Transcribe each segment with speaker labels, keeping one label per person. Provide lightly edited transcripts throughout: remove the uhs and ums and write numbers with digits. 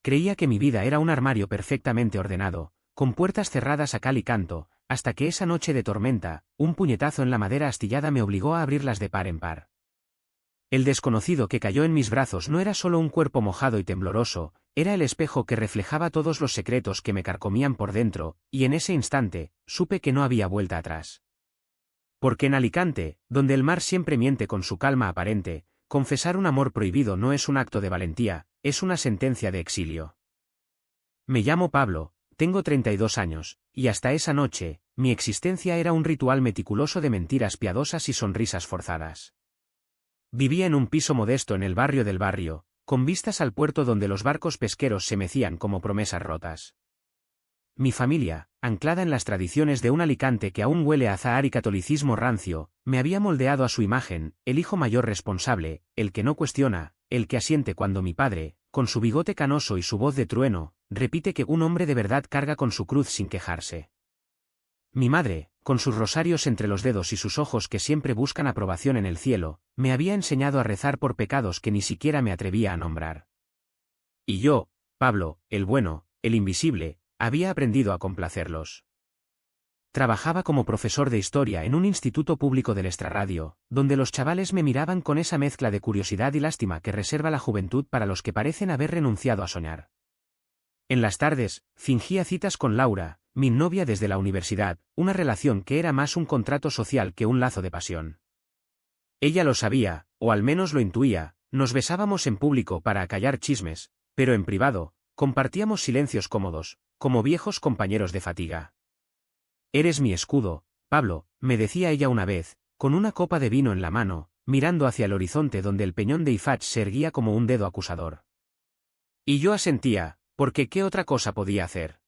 Speaker 1: creía que mi vida era un armario perfectamente ordenado, con puertas cerradas a cal y canto, hasta que esa noche de tormenta, un puñetazo en la madera astillada me obligó a abrirlas de par en par. El desconocido que cayó en mis brazos no era solo un cuerpo mojado y tembloroso, era el espejo que reflejaba todos los secretos que me carcomían por dentro, y en ese instante, supe que no había vuelta atrás. Porque en Alicante, donde el mar siempre miente con su calma aparente, confesar un amor prohibido no es un acto de valentía, es una sentencia de exilio. Me llamo Pablo, tengo 32 años, y hasta esa noche, mi existencia era un ritual meticuloso de mentiras piadosas y sonrisas forzadas. Vivía en un piso modesto en el barrio del barrio, con vistas al puerto donde los barcos pesqueros se mecían como promesas rotas. Mi familia, anclada en las tradiciones de un Alicante que aún huele a azahar y catolicismo rancio, me había moldeado a su imagen, el hijo mayor responsable, el que no cuestiona, el que asiente cuando mi padre, con su bigote canoso y su voz de trueno, repite que un hombre de verdad carga con su cruz sin quejarse. Mi madre, con sus rosarios entre los dedos y sus ojos que siempre buscan aprobación en el cielo, me había enseñado a rezar por pecados que ni siquiera me atrevía a nombrar. Y yo, Pablo, el bueno, el invisible, había aprendido a complacerlos. Trabajaba como profesor de historia en un instituto público del extrarradio, donde los chavales me miraban con esa mezcla de curiosidad y lástima que reserva la juventud para los que parecen haber renunciado a soñar. En las tardes, fingía citas con Laura, mi novia desde la universidad, una relación que era más un contrato social que un lazo de pasión. Ella lo sabía, o al menos lo intuía, nos besábamos en público para acallar chismes, pero en privado, compartíamos silencios cómodos, como viejos compañeros de fatiga. Eres mi escudo, Pablo, me decía ella una vez, con una copa de vino en la mano, mirando hacia el horizonte donde el peñón de Ifach se erguía como un dedo acusador. Y yo asentía, porque ¿qué otra cosa podía hacer?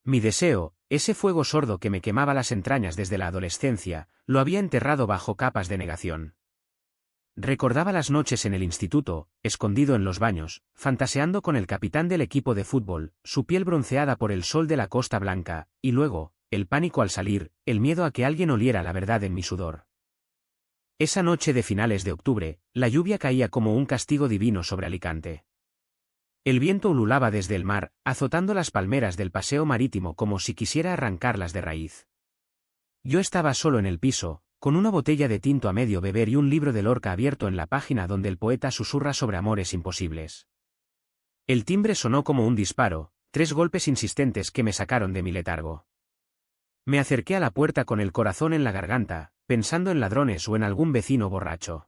Speaker 1: Mi deseo, ese fuego sordo que me quemaba las entrañas desde la adolescencia, lo había enterrado bajo capas de negación. Recordaba las noches en el instituto, escondido en los baños, fantaseando con el capitán del equipo de fútbol, su piel bronceada por el sol de la Costa Blanca, y luego, el pánico al salir, el miedo a que alguien oliera la verdad en mi sudor. Esa noche de finales de octubre, la lluvia caía como un castigo divino sobre Alicante. El viento ululaba desde el mar, azotando las palmeras del paseo marítimo como si quisiera arrancarlas de raíz. Yo estaba solo en el piso, con una botella de tinto a medio beber y un libro de Lorca abierto en la página donde el poeta susurra sobre amores imposibles. El timbre sonó como un disparo, 3 golpes insistentes que me sacaron de mi letargo. Me acerqué a la puerta con el corazón en la garganta, pensando en ladrones o en algún vecino borracho.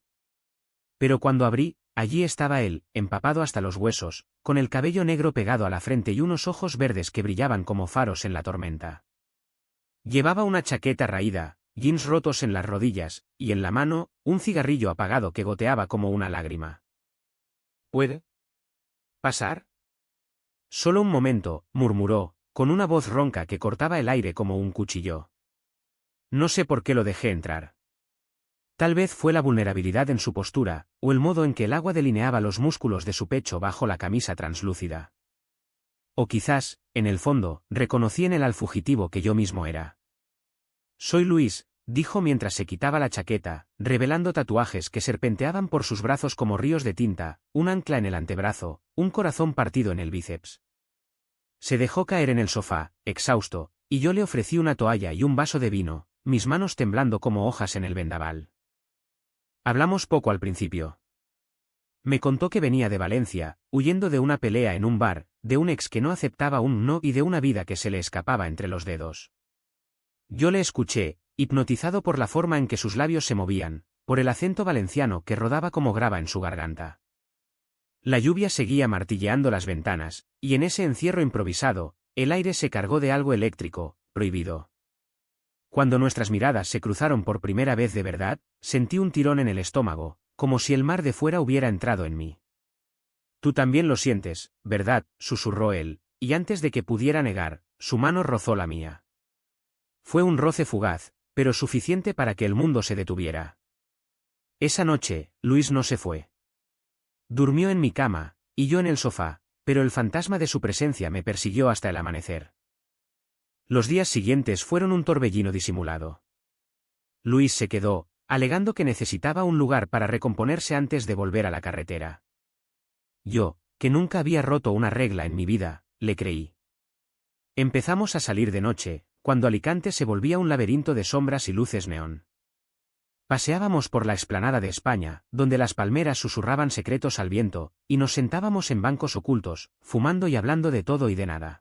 Speaker 1: Pero cuando abrí, allí estaba él, empapado hasta los huesos, con el cabello negro pegado a la frente y unos ojos verdes que brillaban como faros en la tormenta. Llevaba una chaqueta raída, jeans rotos en las rodillas, y en la mano, un cigarrillo apagado que goteaba como una lágrima. ¿Puede pasar? Solo un momento, murmuró, con una voz ronca que cortaba el aire como un cuchillo. No sé por qué lo dejé entrar. Tal vez fue la vulnerabilidad en su postura, o el modo en que el agua delineaba los músculos de su pecho bajo la camisa translúcida. O quizás, en el fondo, reconocí en él al fugitivo que yo mismo era. Soy Luis, dijo mientras se quitaba la chaqueta, revelando tatuajes que serpenteaban por sus brazos como ríos de tinta, un ancla en el antebrazo, un corazón partido en el bíceps. Se dejó caer en el sofá, exhausto, y yo le ofrecí una toalla y un vaso de vino, mis manos temblando como hojas en el vendaval. Hablamos poco al principio. Me contó que venía de Valencia, huyendo de una pelea en un bar, de un ex que no aceptaba un no y de una vida que se le escapaba entre los dedos. Yo le escuché, hipnotizado por la forma en que sus labios se movían, por el acento valenciano que rodaba como grava en su garganta. La lluvia seguía martilleando las ventanas, y en ese encierro improvisado, el aire se cargó de algo eléctrico, prohibido. Cuando nuestras miradas se cruzaron por primera vez de verdad, sentí un tirón en el estómago, como si el mar de fuera hubiera entrado en mí. Tú también lo sientes, ¿verdad?, susurró él, y antes de que pudiera negar, su mano rozó la mía. Fue un roce fugaz, pero suficiente para que el mundo se detuviera. Esa noche, Luis no se fue. Durmió en mi cama, y yo en el sofá, pero el fantasma de su presencia me persiguió hasta el amanecer. Los días siguientes fueron un torbellino disimulado. Luis se quedó, alegando que necesitaba un lugar para recomponerse antes de volver a la carretera. Yo, que nunca había roto una regla en mi vida, le creí. Empezamos a salir de noche, cuando Alicante se volvía un laberinto de sombras y luces neón. Paseábamos por la explanada de España, donde las palmeras susurraban secretos al viento, y nos sentábamos en bancos ocultos, fumando y hablando de todo y de nada.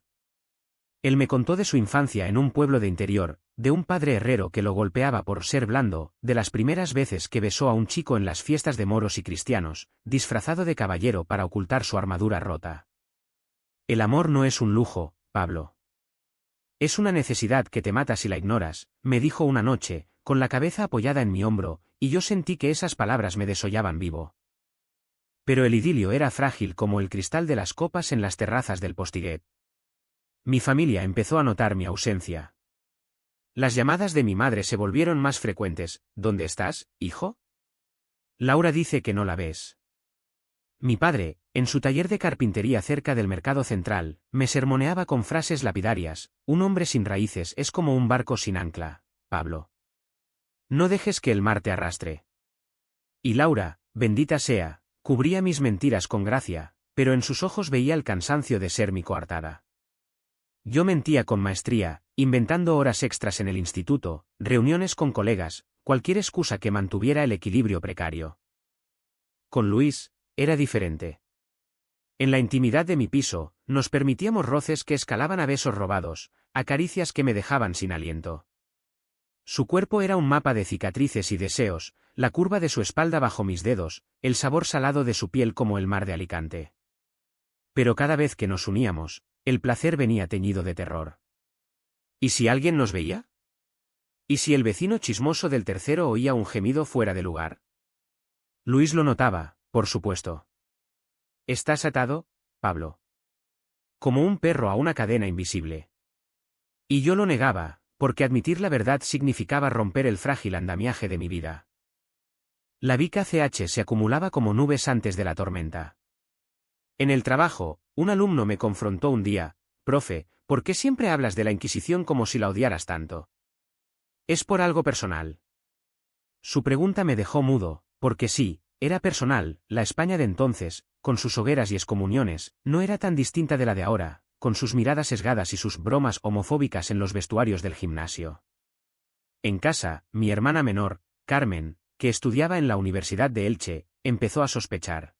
Speaker 1: Él me contó de su infancia en un pueblo de interior, de un padre herrero que lo golpeaba por ser blando, de las primeras veces que besó a un chico en las fiestas de moros y cristianos, disfrazado de caballero para ocultar su armadura rota. El amor no es un lujo, Pablo. Es una necesidad que te mata si la ignoras, me dijo una noche, con la cabeza apoyada en mi hombro, y yo sentí que esas palabras me desollaban vivo. Pero el idilio era frágil como el cristal de las copas en las terrazas del Postiguet. Mi familia empezó a notar mi ausencia. Las llamadas de mi madre se volvieron más frecuentes. ¿Dónde estás, hijo? Laura dice que no la ves. Mi padre, en su taller de carpintería cerca del mercado central, me sermoneaba con frases lapidarias: un hombre sin raíces es como un barco sin ancla, Pablo. No dejes que el mar te arrastre. Y Laura, bendita sea, cubría mis mentiras con gracia, pero en sus ojos veía el cansancio de ser mi coartada. Yo mentía con maestría, inventando horas extras en el instituto, reuniones con colegas, cualquier excusa que mantuviera el equilibrio precario. Con Luis, era diferente. En la intimidad de mi piso, nos permitíamos roces que escalaban a besos robados, a caricias que me dejaban sin aliento. Su cuerpo era un mapa de cicatrices y deseos, la curva de su espalda bajo mis dedos, el sabor salado de su piel como el mar de Alicante. Pero cada vez que nos uníamos, el placer venía teñido de terror. ¿Y si alguien nos veía? ¿Y si el vecino chismoso del tercero oía un gemido fuera de lugar? Luis lo notaba, por supuesto. ¿Estás atado, Pablo? Como un perro a una cadena invisible. Y yo lo negaba, porque admitir la verdad significaba romper el frágil andamiaje de mi vida. La Vica CH se acumulaba como nubes antes de la tormenta. En el trabajo, un alumno me confrontó un día: profe, ¿por qué siempre hablas de la Inquisición como si la odiaras tanto? ¿Es por algo personal? Su pregunta me dejó mudo, porque sí, era personal. La España de entonces, con sus hogueras y excomuniones, no era tan distinta de la de ahora, con sus miradas sesgadas y sus bromas homofóbicas en los vestuarios del gimnasio. En casa, mi hermana menor, Carmen, que estudiaba en la Universidad de Elche, empezó a sospechar.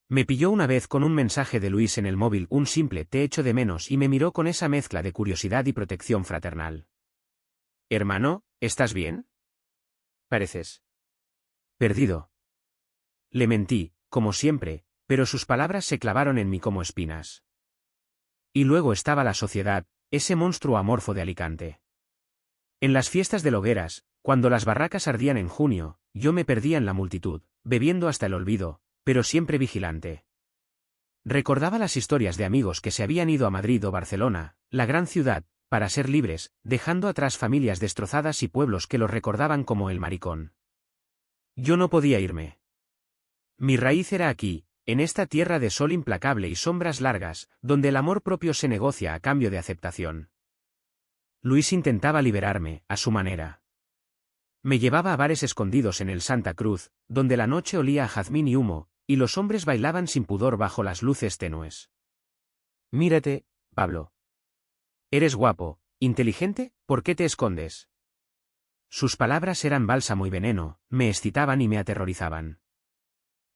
Speaker 1: Me pilló una vez con un mensaje de Luis en el móvil: un simple "te echo de menos", y me miró con esa mezcla de curiosidad y protección fraternal. Hermano, ¿estás bien? Pareces perdido. Le mentí, como siempre, pero sus palabras se clavaron en mí como espinas. Y luego estaba la sociedad, ese monstruo amorfo de Alicante. En las fiestas de Logueras, cuando las barracas ardían en junio, yo me perdía en la multitud, bebiendo hasta el olvido, pero siempre vigilante. Recordaba las historias de amigos que se habían ido a Madrid o Barcelona, la gran ciudad, para ser libres, dejando atrás familias destrozadas y pueblos que los recordaban como el Maricón. Yo no podía irme. Mi raíz era aquí, en esta tierra de sol implacable y sombras largas, donde el amor propio se negocia a cambio de aceptación. Luis intentaba liberarme, a su manera. Me llevaba a bares escondidos en el Santa Cruz, donde la noche olía a jazmín y humo, y los hombres bailaban sin pudor bajo las luces tenues. Mírate, Pablo. Eres guapo, inteligente, ¿por qué te escondes? Sus palabras eran bálsamo y veneno, me excitaban y me aterrorizaban.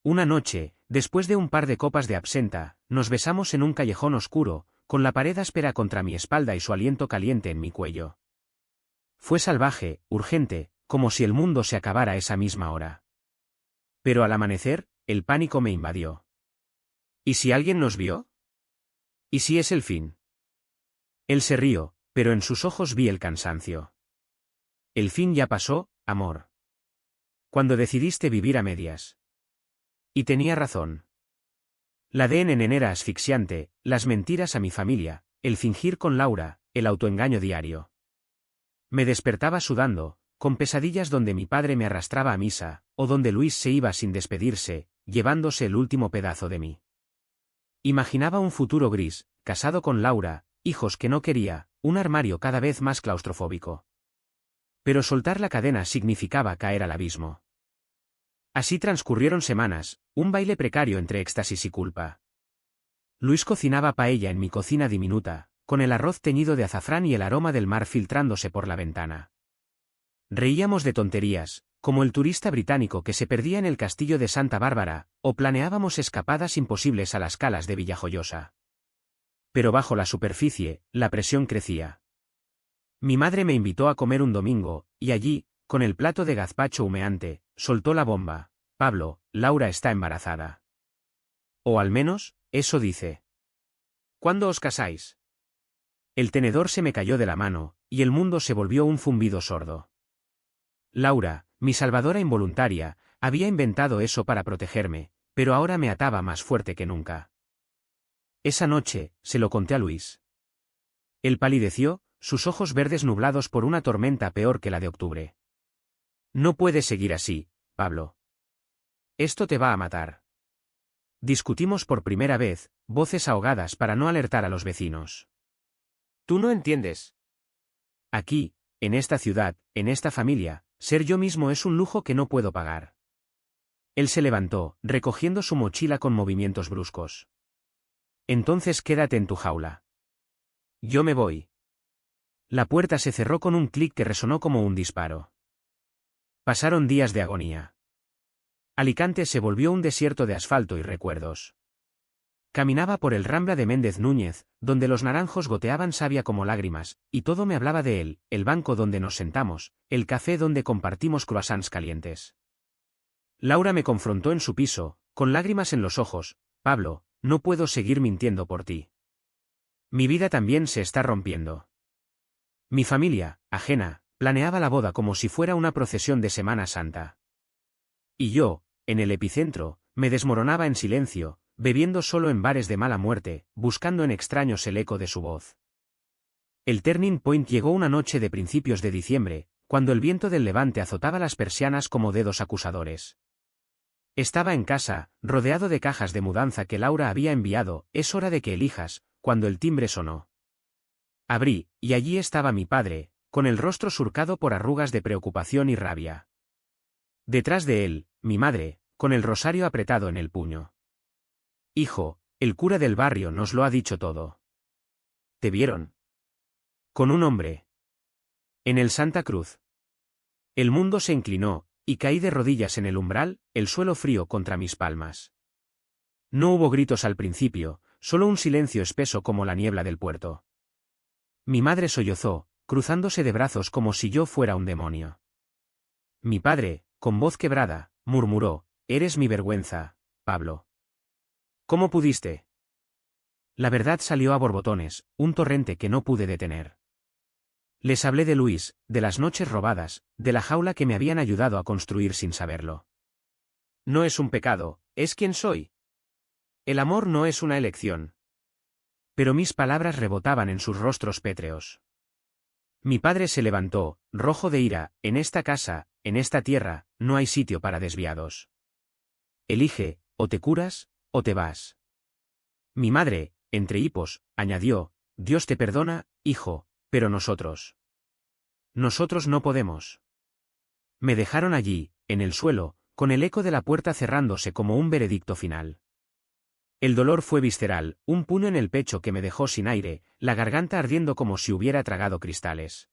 Speaker 1: Una noche, después de un par de copas de absenta, nos besamos en un callejón oscuro, con la pared áspera contra mi espalda y su aliento caliente en mi cuello. Fue salvaje, urgente, como si el mundo se acabara esa misma hora. Pero al amanecer, el pánico me invadió. ¿Y si alguien nos vio? ¿Y si es el fin? Él se rió, pero en sus ojos vi el cansancio. El fin ya pasó, amor. Cuando decidiste vivir a medias. Y tenía razón. La DNN era asfixiante, las mentiras a mi familia, el fingir con Laura, el autoengaño diario. Me despertaba sudando, con pesadillas donde mi padre me arrastraba a misa, o donde Luis se iba sin despedirse, llevándose el último pedazo de mí. Imaginaba un futuro gris, casado con Laura, hijos que no quería, un armario cada vez más claustrofóbico. Pero soltar la cadena significaba caer al abismo. Así transcurrieron semanas, un baile precario entre éxtasis y culpa. Luis cocinaba paella en mi cocina diminuta, con el arroz teñido de azafrán y el aroma del mar filtrándose por la ventana. Reíamos de tonterías, como el turista británico que se perdía en el castillo de Santa Bárbara, o planeábamos escapadas imposibles a las calas de Villajoyosa. Pero bajo la superficie, la presión crecía. Mi madre me invitó a comer un domingo, y allí, con el plato de gazpacho humeante, soltó la bomba: Pablo, Laura está embarazada. O al menos, eso dice. ¿Cuándo os casáis? El tenedor se me cayó de la mano, y el mundo se volvió un zumbido sordo. Laura, mi salvadora involuntaria, había inventado eso para protegerme, pero ahora me ataba más fuerte que nunca. Esa noche, se lo conté a Luis. Él palideció, sus ojos verdes nublados por una tormenta peor que la de octubre. No puedes seguir así, Pablo. Esto te va a matar. Discutimos por primera vez, voces ahogadas para no alertar a los vecinos. Tú no entiendes. Aquí, en esta ciudad, en esta familia, ser yo mismo es un lujo que no puedo pagar. Él se levantó, recogiendo su mochila con movimientos bruscos. Entonces quédate en tu jaula. Yo me voy. La puerta se cerró con un clic que resonó como un disparo. Pasaron días de agonía. Alicante se volvió un desierto de asfalto y recuerdos. Caminaba por el Rambla de Méndez Núñez, donde los naranjos goteaban savia como lágrimas, y todo me hablaba de él: el banco donde nos sentamos, el café donde compartimos croissants calientes. Laura me confrontó en su piso, con lágrimas en los ojos: Pablo, no puedo seguir mintiendo por ti. Mi vida también se está rompiendo. Mi familia, ajena, planeaba la boda como si fuera una procesión de Semana Santa. Y yo, en el epicentro, me desmoronaba en silencio, bebiendo solo en bares de mala muerte, buscando en extraños el eco de su voz. El turning point llegó una noche de principios de diciembre, cuando el viento del levante azotaba las persianas como dedos acusadores. Estaba en casa, rodeado de cajas de mudanza que Laura había enviado: es hora de que elijas, cuando el timbre sonó. Abrí, y allí estaba mi padre, con el rostro surcado por arrugas de preocupación y rabia. Detrás de él, mi madre, con el rosario apretado en el puño. Hijo, el cura del barrio nos lo ha dicho todo. ¿Te vieron? Con un hombre. En el Santa Cruz. El mundo se inclinó, y caí de rodillas en el umbral, el suelo frío contra mis palmas. No hubo gritos al principio, solo un silencio espeso como la niebla del puerto. Mi madre sollozó, cruzándose de brazos como si yo fuera un demonio. Mi padre, con voz quebrada, murmuró: eres mi vergüenza, Pablo. ¿Cómo pudiste? La verdad salió a borbotones, un torrente que no pude detener. Les hablé de Luis, de las noches robadas, de la jaula que me habían ayudado a construir sin saberlo. No es un pecado, es quien soy. El amor no es una elección. Pero mis palabras rebotaban en sus rostros pétreos. Mi padre se levantó, rojo de ira: en esta casa, en esta tierra, no hay sitio para desviados. Elige, o te curas, o te vas. Mi madre, entre hipos, añadió: Dios te perdona, hijo, pero nosotros. Nosotros no podemos. Me dejaron allí, en el suelo, con el eco de la puerta cerrándose como un veredicto final. El dolor fue visceral, un puño en el pecho que me dejó sin aire, la garganta ardiendo como si hubiera tragado cristales.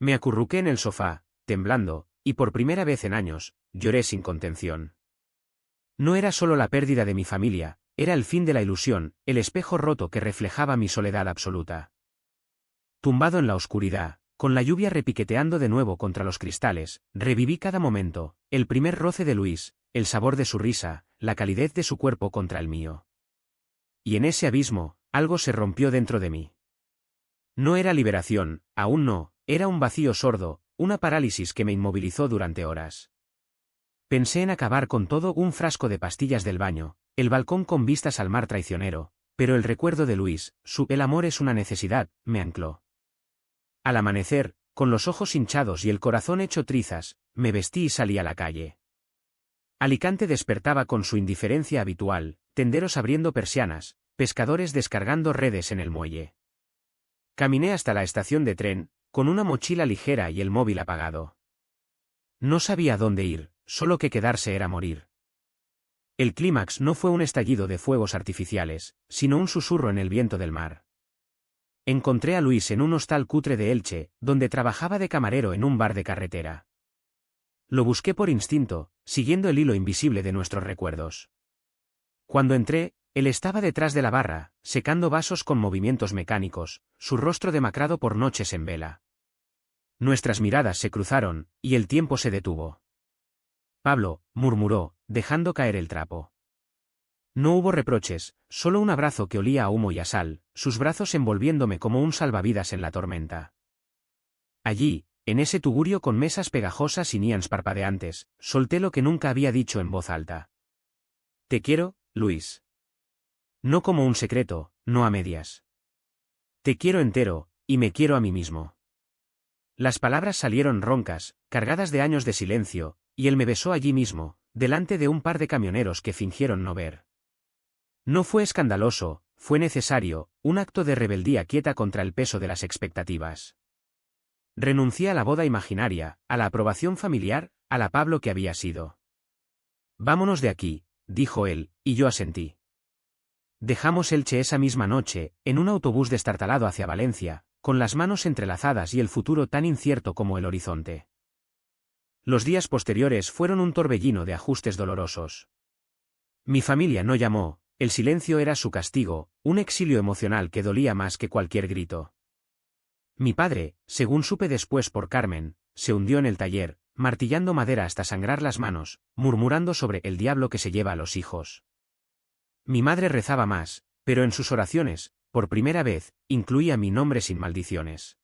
Speaker 1: Me acurruqué en el sofá, temblando, y por primera vez en años, lloré sin contención. No era solo la pérdida de mi familia, era el fin de la ilusión, el espejo roto que reflejaba mi soledad absoluta. Tumbado en la oscuridad, con la lluvia repiqueteando de nuevo contra los cristales, reviví cada momento: el primer roce de Luis, el sabor de su risa, la calidez de su cuerpo contra el mío. Y en ese abismo, algo se rompió dentro de mí. No era liberación, aún no, era un vacío sordo, una parálisis que me inmovilizó durante horas. Pensé en acabar con todo: un frasco de pastillas del baño, el balcón con vistas al mar traicionero, pero el recuerdo de Luis, el amor es una necesidad, me ancló. Al amanecer, con los ojos hinchados y el corazón hecho trizas, me vestí y salí a la calle. Alicante despertaba con su indiferencia habitual: tenderos abriendo persianas, pescadores descargando redes en el muelle. Caminé hasta la estación de tren, con una mochila ligera y el móvil apagado. No sabía dónde ir, solo que quedarse era morir. El clímax no fue un estallido de fuegos artificiales, sino un susurro en el viento del mar. Encontré a Luis en un hostal cutre de Elche, donde trabajaba de camarero en un bar de carretera. Lo busqué por instinto, siguiendo el hilo invisible de nuestros recuerdos. Cuando entré, él estaba detrás de la barra, secando vasos con movimientos mecánicos, su rostro demacrado por noches en vela. Nuestras miradas se cruzaron, y el tiempo se detuvo. Pablo, murmuró, dejando caer el trapo. No hubo reproches, solo un abrazo que olía a humo y a sal, sus brazos envolviéndome como un salvavidas en la tormenta. Allí, en ese tugurio con mesas pegajosas y nians parpadeantes, solté lo que nunca había dicho en voz alta. Te quiero, Luis. No como un secreto, no a medias. Te quiero entero, y me quiero a mí mismo. Las palabras salieron roncas, cargadas de años de silencio, y él me besó allí mismo, delante de un par de camioneros que fingieron no ver. No fue escandaloso, fue necesario, un acto de rebeldía quieta contra el peso de las expectativas. Renuncié a la boda imaginaria, a la aprobación familiar, a la Pablo que había sido. Vámonos de aquí, dijo él, y yo asentí. Dejamos Elche esa misma noche, en un autobús destartalado hacia Valencia, con las manos entrelazadas y el futuro tan incierto como el horizonte. Los días posteriores fueron un torbellino de ajustes dolorosos. Mi familia no llamó, el silencio era su castigo, un exilio emocional que dolía más que cualquier grito. Mi padre, según supe después por Carmen, se hundió en el taller, martillando madera hasta sangrar las manos, murmurando sobre el diablo que se lleva a los hijos. Mi madre rezaba más, pero en sus oraciones, por primera vez, incluía mi nombre sin maldiciones.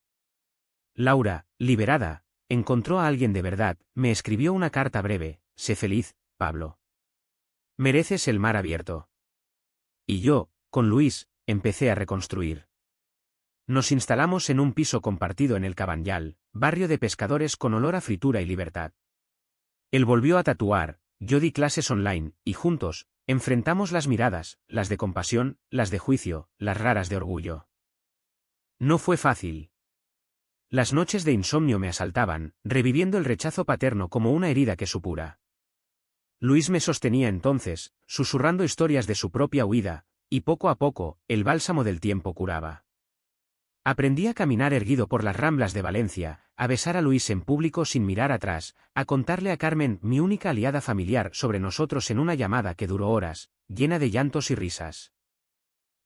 Speaker 1: Laura, liberada, encontró a alguien de verdad, me escribió una carta breve: sé feliz, Pablo. Mereces el mar abierto. Y yo, con Luis, empecé a reconstruir. Nos instalamos en un piso compartido en el Cabanyal, barrio de pescadores con olor a fritura y libertad. Él volvió a tatuar, yo di clases online, y juntos, enfrentamos las miradas, las de compasión, las de juicio, las raras de orgullo. No fue fácil. Las noches de insomnio me asaltaban, reviviendo el rechazo paterno como una herida que supura. Luis me sostenía entonces, susurrando historias de su propia huida, y poco a poco, el bálsamo del tiempo curaba. Aprendí a caminar erguido por las ramblas de Valencia, a besar a Luis en público sin mirar atrás, a contarle a Carmen, mi única aliada familiar, sobre nosotros en una llamada que duró horas, llena de llantos y risas.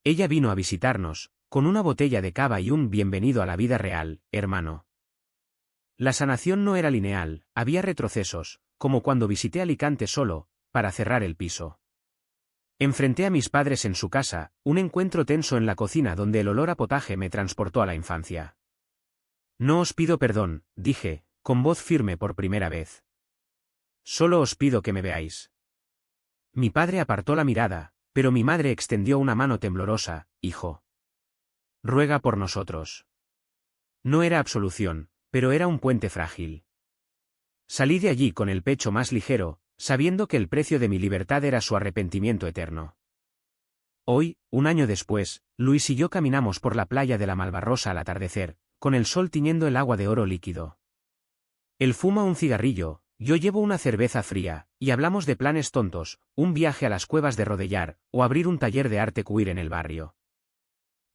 Speaker 1: Ella vino a visitarnos, con una botella de cava y un bienvenido a la vida real, hermano. La sanación no era lineal, había retrocesos, como cuando visité Alicante solo, para cerrar el piso. Enfrenté a mis padres en su casa, un encuentro tenso en la cocina donde el olor a potaje me transportó a la infancia. No os pido perdón, dije, con voz firme por primera vez. Solo os pido que me veáis. Mi padre apartó la mirada, pero mi madre extendió una mano temblorosa: hijo. Ruega por nosotros. No era absolución, pero era un puente frágil. Salí de allí con el pecho más ligero, sabiendo que el precio de mi libertad era su arrepentimiento eterno. Hoy, un año después, Luis y yo caminamos por la playa de la Malvarrosa al atardecer, con el sol tiñendo el agua de oro líquido. Él fuma un cigarrillo, yo llevo una cerveza fría, y hablamos de planes tontos, un viaje a las cuevas de Rodellar, o abrir un taller de arte queer en el barrio.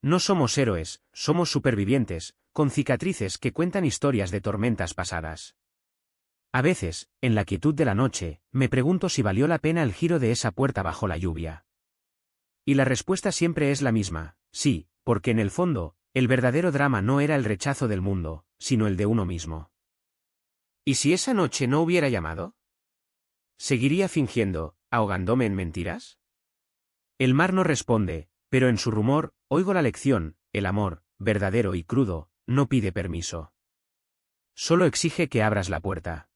Speaker 1: No somos héroes, somos supervivientes, con cicatrices que cuentan historias de tormentas pasadas. A veces, en la quietud de la noche, me pregunto si valió la pena el giro de esa puerta bajo la lluvia. Y la respuesta siempre es la misma: sí, porque en el fondo, el verdadero drama no era el rechazo del mundo, sino el de uno mismo. ¿Y si esa noche no hubiera llamado? ¿Seguiría fingiendo, ahogándome en mentiras? El mar no responde, pero en su rumor, oigo la lección: el amor, verdadero y crudo, no pide permiso. Solo exige que abras la puerta.